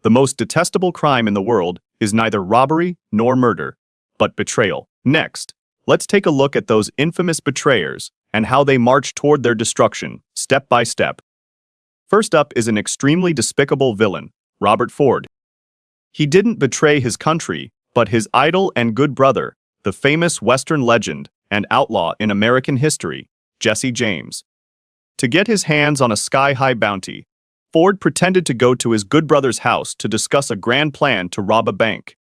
The most detestable crime in the world is neither robbery nor murder, but betrayal. Next, let's take a look at those infamous betrayers and how they march toward their destruction, step by step. First up is an extremely despicable villain, Robert Ford. He didn't betray his country, but his idol and good brother, the famous Western legend and outlaw in American history, Jesse James. To get his hands on a sky-high bounty, Ford pretended to go to his good brother's house to discuss a grand plan to rob a bank.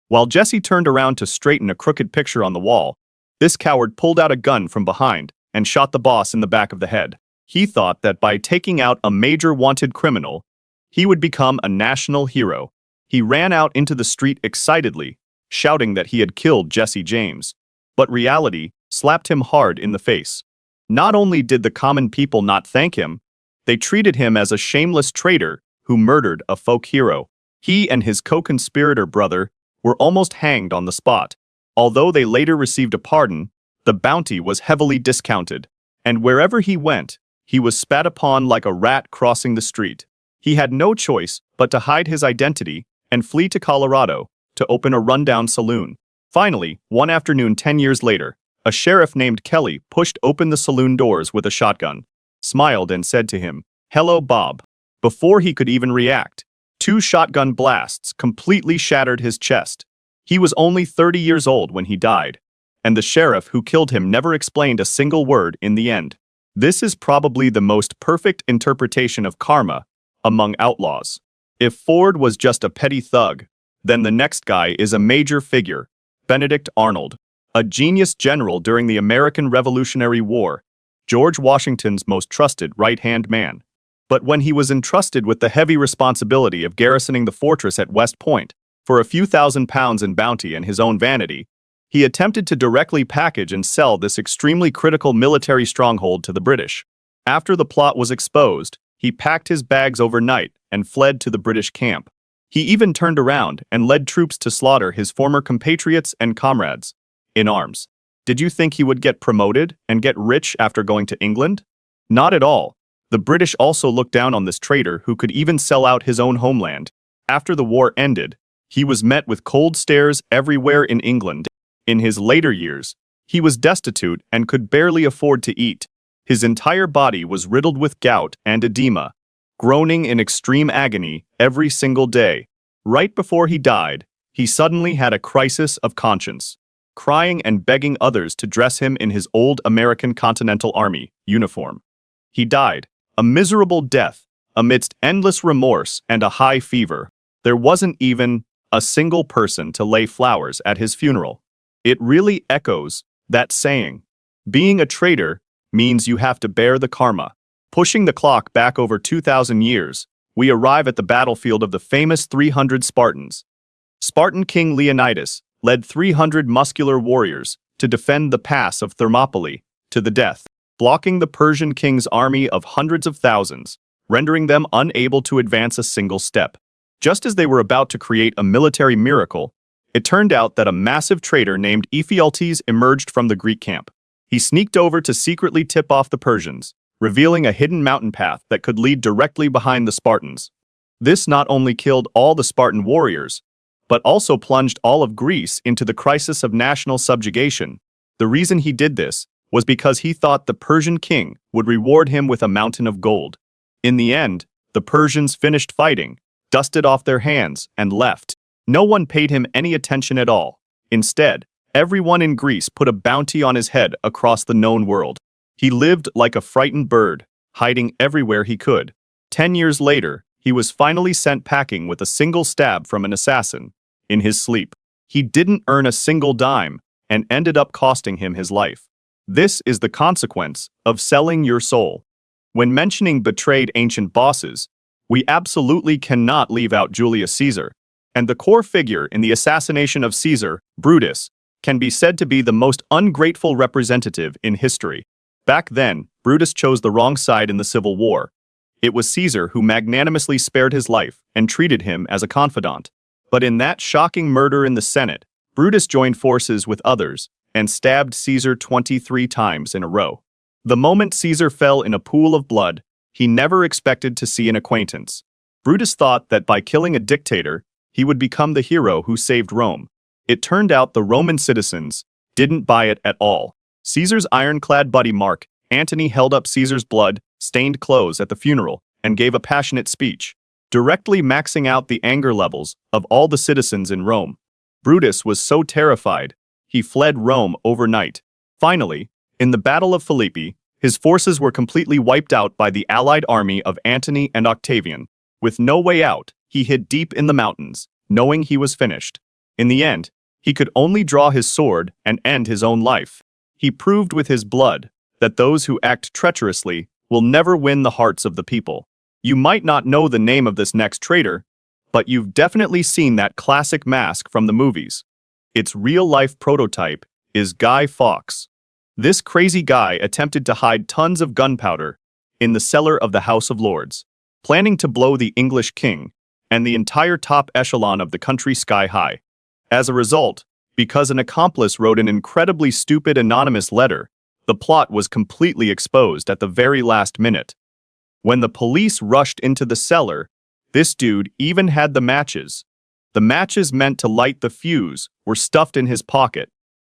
While Jesse turned around to straighten a crooked picture on the wall, this coward pulled out a gun from behind and shot the boss in the back of the head. He thought that by taking out a major wanted criminal, he would become a national hero. He ran out into the street excitedly, shouting that he had killed Jesse James. But reality slapped him hard in the face. Not only did the common people not thank him, they treated him as a shameless traitor who murdered a folk hero. He and his co-conspirator brother were almost hanged on the spot. Although they later received a pardon, the bounty was heavily discounted, and wherever he went, he was spat upon like a rat crossing the street. He had no choice but to hide his identity and flee to Colorado to open a rundown saloon. Finally, one afternoon 10 years later, a sheriff named Kelly pushed open the saloon doors with a shotgun, smiled and said to him, "Hello, Bob." Before he could even react, 2 shotgun blasts completely shattered his chest. He was only 30 years old when he died, and the sheriff who killed him never explained a single word in the end. This is probably the most perfect interpretation of karma among outlaws. If Ford was just a petty thug, then the next guy is a major figure, Benedict Arnold, a genius general during the American Revolutionary War, George Washington's most trusted right-hand man. But when he was entrusted with the heavy responsibility of garrisoning the fortress at West Point, for a few £1,000s in bounty and his own vanity, he attempted to directly package and sell this extremely critical military stronghold to the British. After the plot was exposed, he packed his bags overnight and fled to the British camp. He even turned around and led troops to slaughter his former compatriots and comrades in arms. Did you think he would get promoted and get rich after going to England? Not at all. The British also looked down on this traitor who could even sell out his own homeland. After the war ended, he was met with cold stares everywhere in England. In his later years, he was destitute and could barely afford to eat. His entire body was riddled with gout and edema, groaning in extreme agony every single day. Right before he died, he suddenly had a crisis of conscience, crying and begging others to dress him in his old American Continental Army uniform. He died, a miserable death, amidst endless remorse and a high fever. There wasn't even a single person to lay flowers at his funeral. It really echoes that saying, being a traitor means you have to bear the karma. Pushing the clock back over 2,000 years, we arrive at the battlefield of the famous 300 Spartans. Spartan King Leonidas led 300 muscular warriors to defend the pass of Thermopylae to the death, blocking the Persian king's army of hundreds of thousands, rendering them unable to advance a single step. Just as they were about to create a military miracle, it turned out that a massive traitor named Ephialtes emerged from the Greek camp. He sneaked over to secretly tip off the Persians, revealing a hidden mountain path that could lead directly behind the Spartans. This not only killed all the Spartan warriors, but also plunged all of Greece into the crisis of national subjugation. The reason he did this was because he thought the Persian king would reward him with a mountain of gold. In the end, the Persians finished fighting, dusted off their hands, and left. No one paid him any attention at all. Instead, everyone in Greece put a bounty on his head across the known world. He lived like a frightened bird, hiding everywhere he could. 10 years later, he was finally sent packing with a single stab from an assassin in his sleep. He didn't earn a single dime and ended up costing him his life. This is the consequence of selling your soul. When mentioning betrayed ancient bosses, we absolutely cannot leave out Julius Caesar. And the core figure in the assassination of Caesar, Brutus, can be said to be the most ungrateful representative in history. Back then, Brutus chose the wrong side in the Civil War. It was Caesar who magnanimously spared his life and treated him as a confidant. But in that shocking murder in the Senate, Brutus joined forces with others and stabbed Caesar 23 times in a row. The moment Caesar fell in a pool of blood, he never expected to see an acquaintance. Brutus thought that by killing a dictator, he would become the hero who saved Rome. It turned out the Roman citizens didn't buy it at all. Caesar's ironclad buddy Mark Antony held up Caesar's blood-stained clothes at the funeral and gave a passionate speech, directly maxing out the anger levels of all the citizens in Rome. Brutus was so terrified, he fled Rome overnight. Finally, in the Battle of Philippi, his forces were completely wiped out by the allied army of Antony and Octavian. With no way out, he hid deep in the mountains, knowing he was finished. In the end, he could only draw his sword and end his own life. He proved with his blood that those who act treacherously will never win the hearts of the people. You might not know the name of this next traitor, but you've definitely seen that classic mask from the movies. Its real-life prototype is Guy Fawkes. This crazy guy attempted to hide tons of gunpowder in the cellar of the House of Lords, planning to blow the English king and the entire top echelon of the country sky high. As a result, because an accomplice wrote an incredibly stupid anonymous letter, the plot was completely exposed at the very last minute. When the police rushed into the cellar, this dude even had the matches. The matches meant to light the fuse were stuffed in his pocket.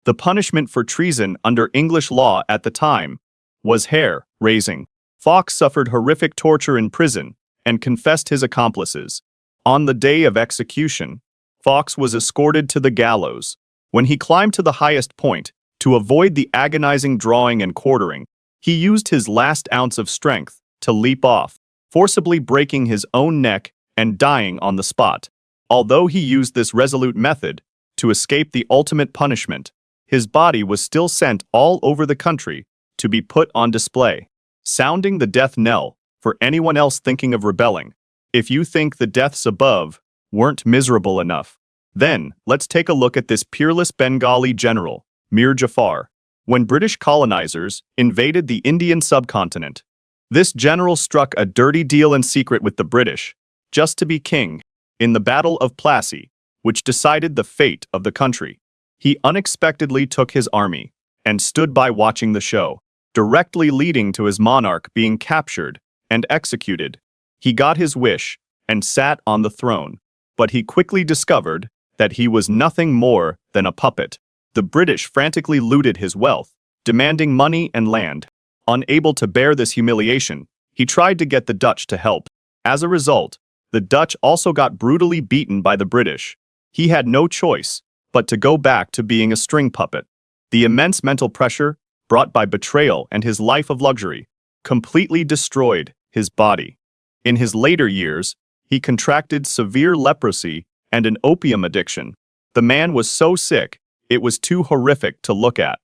The punishment for treason under English law at the time was hair-raising. Fawkes suffered horrific torture in prison and confessed his accomplices. On the day of execution, Fawkes was escorted to the gallows. When he climbed to the highest point, to avoid the agonizing drawing and quartering, he used his last ounce of strength to leap off, forcibly breaking his own neck and dying on the spot. Although he used this resolute method to escape the ultimate punishment, his body was still sent all over the country to be put on display, sounding the death knell for anyone else thinking of rebelling. If you think the deaths above weren't miserable enough, then let's take a look at this peerless Bengali general, Mir Jafar. When British colonizers invaded the Indian subcontinent, this general struck a dirty deal in secret with the British, just to be king. In the Battle of Plassey, which decided the fate of the country, he unexpectedly took his army and stood by watching the show, directly leading to his monarch being captured and executed. He got his wish and sat on the throne, but he quickly discovered that he was nothing more than a puppet. The British frantically looted his wealth, demanding money and land. Unable to bear this humiliation, he tried to get the Dutch to help. As a result, the Dutch also got brutally beaten by the British. He had no choice but to go back to being a string puppet. The immense mental pressure, brought by betrayal and his life of luxury, completely destroyed his body. In his later years, he contracted severe leprosy and an opium addiction. The man was so sick, it was too horrific to look at.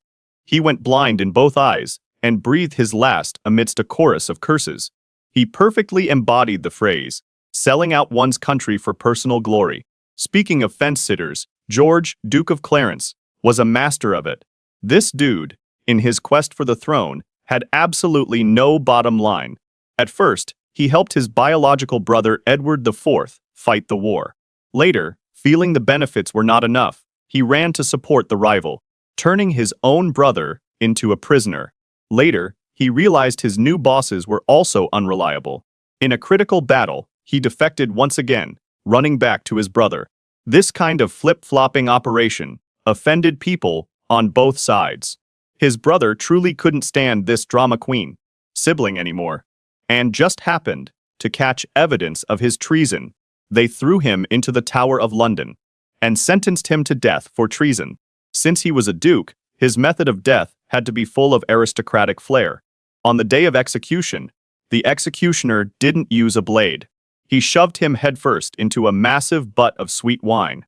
He went blind in both eyes and breathed his last amidst a chorus of curses. He perfectly embodied the phrase, selling out one's country for personal glory. Speaking of fence-sitters, George, Duke of Clarence, was a master of it. This dude, in his quest for the throne, had absolutely no bottom line. At first, he helped his biological brother Edward IV fight the war. Later, feeling the benefits were not enough, he ran to support the rival, turning his own brother into a prisoner. Later, he realized his new bosses were also unreliable. In a critical battle, he defected once again, running back to his brother. This kind of flip-flopping operation offended people on both sides. His brother truly couldn't stand this drama queen sibling anymore, and just happened to catch evidence of his treason. They threw him into the Tower of London and sentenced him to death for treason. Since he was a duke, his method of death had to be full of aristocratic flair. On the day of execution, the executioner didn't use a blade. He shoved him headfirst into a massive butt of sweet wine,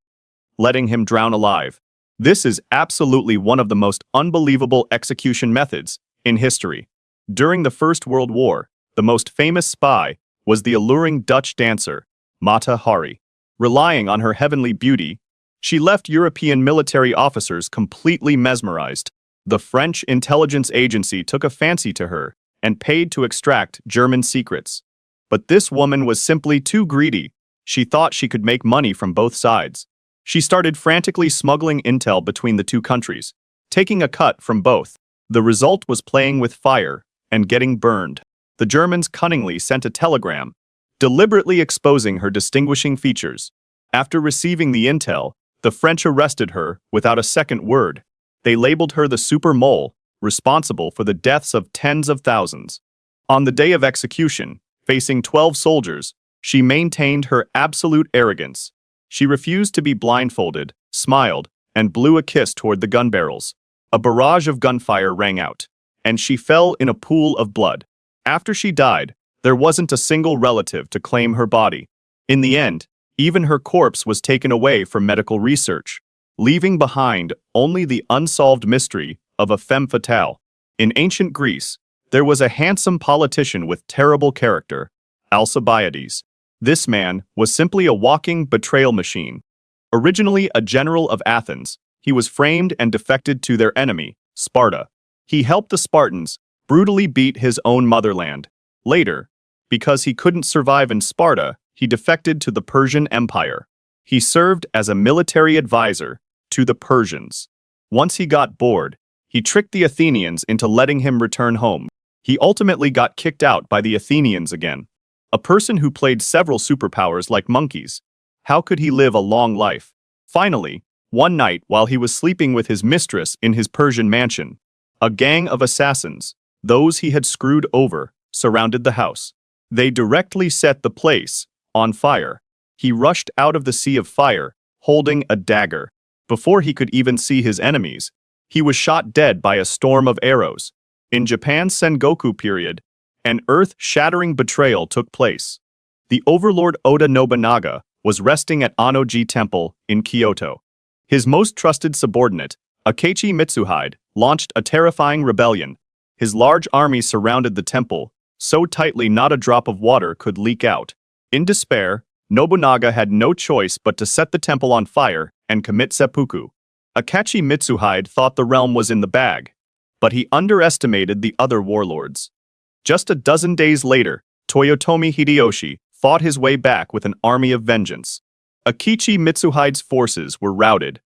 letting him drown alive. This is absolutely one of the most unbelievable execution methods in history. During the First World War, the most famous spy was the alluring Dutch dancer, Mata Hari. Relying on her heavenly beauty, she left European military officers completely mesmerized. The French intelligence agency took a fancy to her and paid to extract German secrets. But this woman was simply too greedy. She thought she could make money from both sides. She started frantically smuggling intel between the two countries, taking a cut from both. The result was playing with fire and getting burned. The Germans cunningly sent a telegram deliberately exposing her distinguishing features. After receiving the intel, the French arrested her without a second word. They labeled her the super mole, responsible for the deaths of tens of thousands. On the day of execution, facing 12 soldiers, she maintained her absolute arrogance. She refused to be blindfolded, smiled, and blew a kiss toward the gun barrels. A barrage of gunfire rang out, and she fell in a pool of blood. After she died, there wasn't a single relative to claim her body. In the end, even her corpse was taken away for medical research, leaving behind only the unsolved mystery of a femme fatale. In ancient Greece, there was a handsome politician with terrible character, Alcibiades. This man was simply a walking betrayal machine. Originally a general of Athens, he was framed and defected to their enemy, Sparta. He helped the Spartans brutally beat his own motherland. Later, because he couldn't survive in Sparta, he defected to the Persian Empire. He served as a military advisor to the Persians. Once he got bored, he tricked the Athenians into letting him return home. He ultimately got kicked out by the Athenians again. A person who played several superpowers like monkeys. How could he live a long life? Finally, one night while he was sleeping with his mistress in his Persian mansion, a gang of assassins, those he had screwed over, surrounded the house. They directly set the place on fire. He rushed out of the sea of fire, holding a dagger. Before he could even see his enemies, he was shot dead by a storm of arrows. In Japan's Sengoku period, an earth-shattering betrayal took place. The overlord Oda Nobunaga was resting at Annoji Temple in Kyoto. His most trusted subordinate, Akechi Mitsuhide, launched a terrifying rebellion. His large army surrounded the temple, so tightly not a drop of water could leak out. In despair, Nobunaga had no choice but to set the temple on fire and commit seppuku. Akechi Mitsuhide thought the realm was in the bag, but he underestimated the other warlords. Just a dozen days later, Toyotomi Hideyoshi fought his way back with an army of vengeance. Akechi Mitsuhide's forces were routed.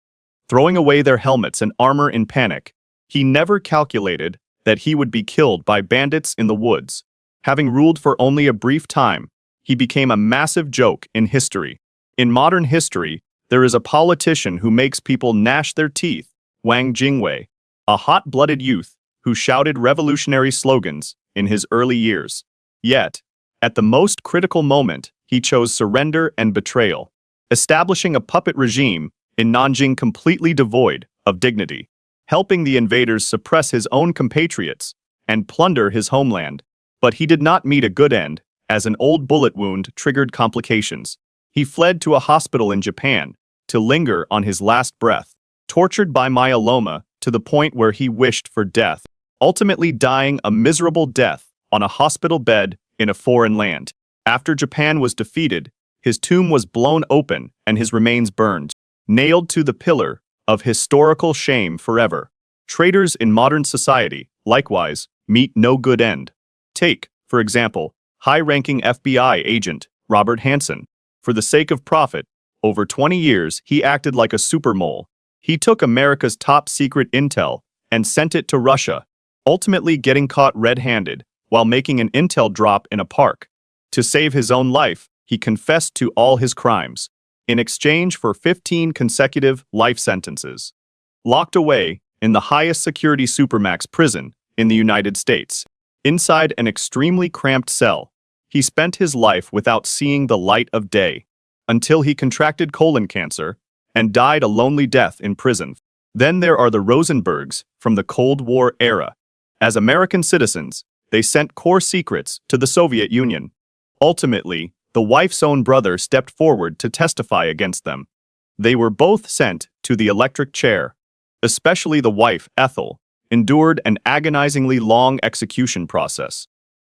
Throwing away their helmets and armor in panic, he never calculated that he would be killed by bandits in the woods. Having ruled for only a brief time, he became a massive joke in history. In modern history, there is a politician who makes people gnash their teeth, Wang Jingwei, a hot-blooded youth who shouted revolutionary slogans in his early years. Yet, at the most critical moment, he chose surrender and betrayal, establishing a puppet regime in Nanjing completely devoid of dignity, helping the invaders suppress his own compatriots and plunder his homeland. But he did not meet a good end, as an old bullet wound triggered complications. He fled to a hospital in Japan to linger on his last breath, tortured by myeloma to the point where he wished for death, ultimately dying a miserable death on a hospital bed in a foreign land. After Japan was defeated, his tomb was blown open and his remains burned, nailed to the pillar of historical shame forever. Traitors in modern society, likewise, meet no good end. Take, for example, high-ranking FBI agent Robert Hansen. For the sake of profit, over 20 years he acted like a super mole. He took America's top-secret intel and sent it to Russia, ultimately getting caught red-handed while making an intel drop in a park. To save his own life, he confessed to all his crimes, in exchange for 15 consecutive life sentences. Locked away in the highest security supermax prison in the United States, inside an extremely cramped cell, he spent his life without seeing the light of day, until he contracted colon cancer and died a lonely death in prison. Then there are the Rosenbergs from the Cold War era. As American citizens, they sent core secrets to the Soviet Union. Ultimately, the wife's own brother stepped forward to testify against them. They were both sent to the electric chair. Especially the wife, Ethel, endured an agonizingly long execution process,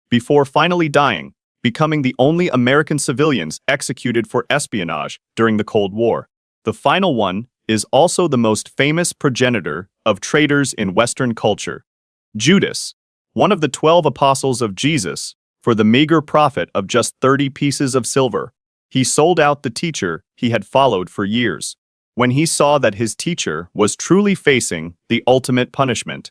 before finally dying, becoming the only American civilians executed for espionage during the Cold War. The final one is also the most famous progenitor of traitors in Western culture. Judas, one of the 12 apostles of Jesus, for the meager profit of just 30 pieces of silver. He sold out the teacher he had followed for years. When he saw that his teacher was truly facing the ultimate punishment,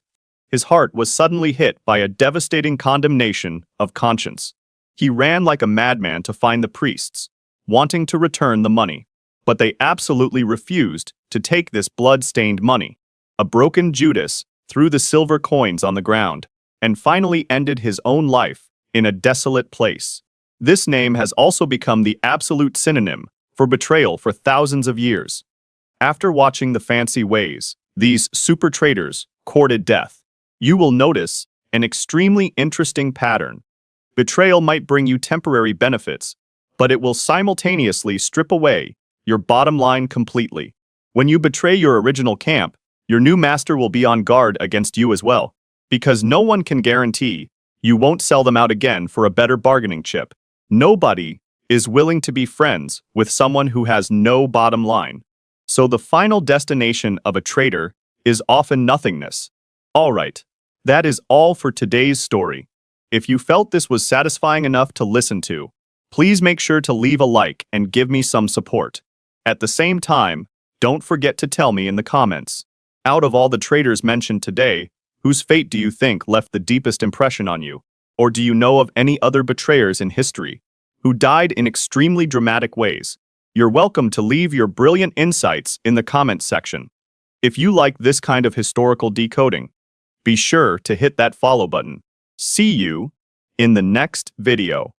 his heart was suddenly hit by a devastating condemnation of conscience. He ran like a madman to find the priests, wanting to return the money. But they absolutely refused to take this blood-stained money. A broken Judas threw the silver coins on the ground and finally ended his own life in a desolate place. This name has also become the absolute synonym for betrayal for thousands of years. After watching the fancy ways these super traitors courted death, you will notice an extremely interesting pattern. Betrayal might bring you temporary benefits, but it will simultaneously strip away your bottom line completely. When you betray your original camp, your new master will be on guard against you as well, because no one can guarantee you won't sell them out again for a better bargaining chip. Nobody is willing to be friends with someone who has no bottom line. So the final destination of a traitor is often nothingness. All right, that is all for today's story. If you felt this was satisfying enough to listen to, please make sure to leave a like and give me some support. At the same time, don't forget to tell me in the comments. Out of all the traitors mentioned today, whose fate do you think left the deepest impression on you? Or do you know of any other betrayers in history who died in extremely dramatic ways? You're welcome to leave your brilliant insights in the comments section. If you like this kind of historical decoding, be sure to hit that follow button. See you in the next video.